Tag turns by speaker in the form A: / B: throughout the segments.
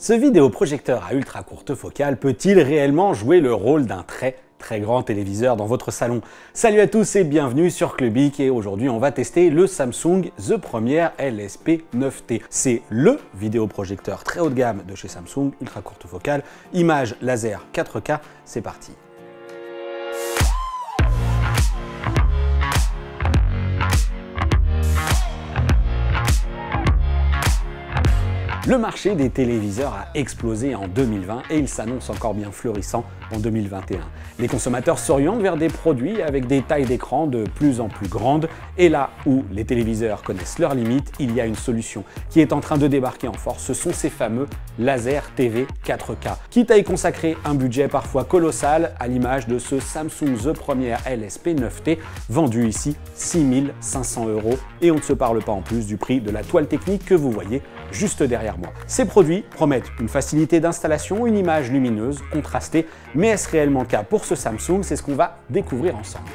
A: Ce vidéoprojecteur à ultra courte focale peut-il réellement jouer le rôle d'un très grand téléviseur dans votre salon? Salut à tous et bienvenue sur Clubic, et aujourd'hui on va tester le Samsung The Premier LSP9T. C'est le vidéoprojecteur très haut de gamme de chez Samsung, ultra courte focale, image laser 4K, c'est parti. Le marché des téléviseurs a explosé en 2020 et il s'annonce encore bien florissant en 2021. Les consommateurs s'orientent vers des produits avec des tailles d'écran de plus en plus grandes, et là où les téléviseurs connaissent leurs limites, il y a une solution qui est en train de débarquer en force. Ce sont ces fameux laser TV 4K. Quitte à y consacrer un budget parfois colossal, à l'image de ce Samsung The Premier LSP9T, vendu ici 6 500 €, et on ne se parle pas en plus du prix de la toile technique que vous voyez juste derrière moi. Ces produits promettent une facilité d'installation, une image lumineuse, contrastée, mais est-ce réellement le cas pour ce Samsung? C'est ce qu'on va découvrir ensemble.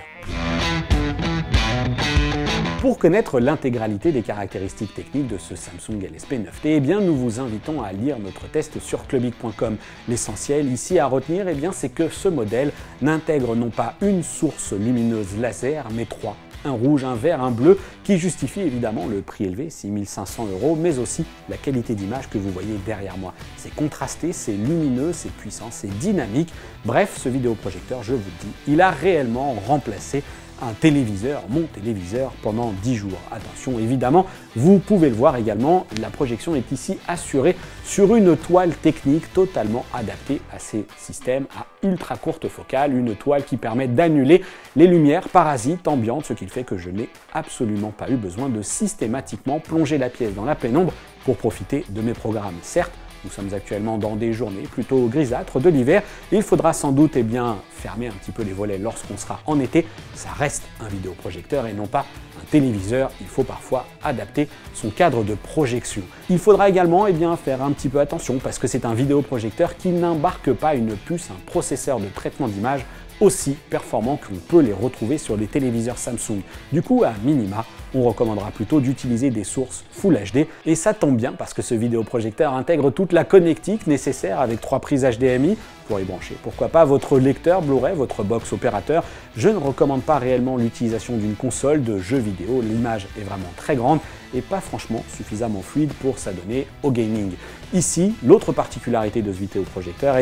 A: Pour connaître l'intégralité des caractéristiques techniques de ce Samsung LSP9T, eh bien, nous vous invitons à lire notre test sur clubic.com. L'essentiel ici à retenir, eh bien, c'est que ce modèle n'intègre non pas une source lumineuse laser, mais trois. Un rouge, un vert, un bleu, qui justifie évidemment le prix élevé, 6 500 €, mais aussi la qualité d'image que vous voyez derrière moi. C'est contrasté, c'est lumineux, c'est puissant, c'est dynamique. Bref, ce vidéoprojecteur, je vous le dis, il a réellement remplacé un téléviseur, mon téléviseur, pendant 10 jours. Attention, évidemment, vous pouvez le voir également, la projection est ici assurée sur une toile technique totalement adaptée à ces systèmes à ultra courte focale, une toile qui permet d'annuler les lumières parasites ambiantes, ce qui fait que je n'ai absolument pas eu besoin de systématiquement plonger la pièce dans la pénombre pour profiter de mes programmes. Certes, nous sommes actuellement dans des journées plutôt grisâtres de l'hiver, et il faudra sans doute fermer un petit peu les volets lorsqu'on sera en été. Ça reste un vidéoprojecteur et non pas un téléviseur. Il faut parfois adapter son cadre de projection. Il faudra également faire un petit peu attention parce que c'est un vidéoprojecteur qui n'embarque pas une puce, un processeur de traitement d'image aussi performant qu'on peut les retrouver sur les téléviseurs Samsung. Du coup, à minima, on recommandera plutôt d'utiliser des sources Full HD, et ça tombe bien parce que ce vidéoprojecteur intègre toute la connectique nécessaire avec 3 prises HDMI pour y brancher, pourquoi pas, votre lecteur Blu-ray, votre box opérateur. Je ne recommande pas réellement l'utilisation d'une console de jeux vidéo, l'image est vraiment très grande et pas franchement suffisamment fluide pour s'adonner au gaming. Ici, l'autre particularité de ce vidéoprojecteur,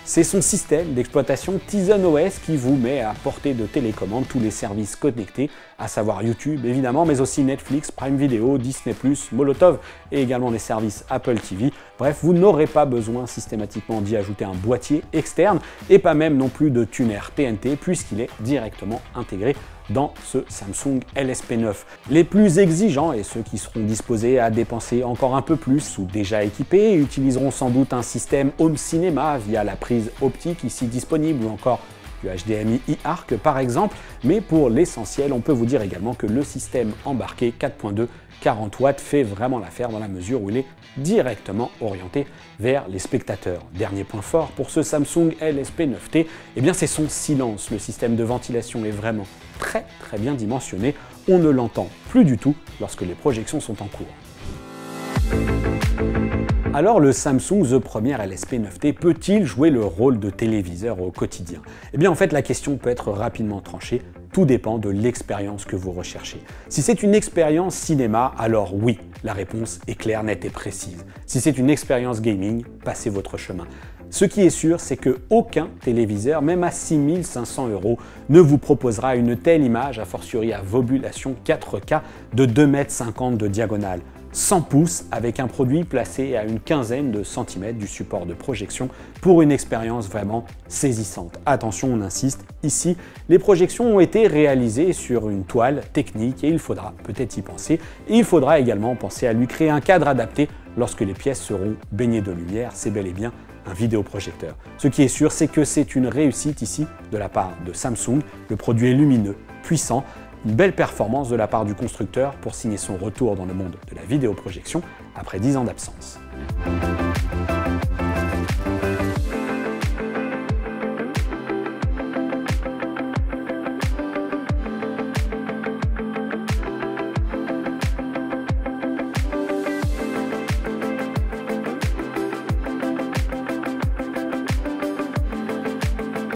A: c'est son système d'exploitation Tizen OS qui vous met à portée de télécommande tous les services connectés, à savoir YouTube évidemment, mais aussi Netflix, Prime Video, Disney+, Molotov et également les services Apple TV. Bref, vous n'aurez pas besoin systématiquement d'y ajouter un boîtier externe et pas même non plus de tuner TNT puisqu'il est directement intégré dans ce Samsung LSP9. Les plus exigeants et ceux qui seront disposés à dépenser encore un peu plus ou déjà équipés utiliseront sans doute un système Home Cinéma via la prise optique ici disponible ou encore du HDMI eARC par exemple, mais pour l'essentiel, on peut vous dire également que le système embarqué 4.2 40 watts fait vraiment l'affaire dans la mesure où il est directement orienté vers les spectateurs. Dernier point fort pour ce Samsung LSP9T, c'est son silence. Le système de ventilation est vraiment très bien dimensionné. On ne l'entend plus du tout lorsque les projections sont en cours. Alors le Samsung The Premier LSP9T peut-il jouer le rôle de téléviseur au quotidien? En fait, la question peut être rapidement tranchée. Tout dépend de l'expérience que vous recherchez. Si c'est une expérience cinéma, alors oui, la réponse est claire, nette et précise. Si c'est une expérience gaming, passez votre chemin. Ce qui est sûr, c'est qu'aucun téléviseur, même à 6 500 €, ne vous proposera une telle image, a fortiori à vobulation 4K de 2,50 m de diagonale. 100 pouces avec un produit placé à une quinzaine de centimètres du support de projection pour une expérience vraiment saisissante. Attention, on insiste, ici, les projections ont été réalisées sur une toile technique et il faudra peut-être y penser. Et il faudra également penser à lui créer un cadre adapté lorsque les pièces seront baignées de lumière. C'est bel et bien un vidéoprojecteur. Ce qui est sûr, c'est que c'est une réussite ici de la part de Samsung. Le produit est lumineux, puissant, une belle performance de la part du constructeur pour signer son retour dans le monde de la vidéoprojection après 10 ans d'absence.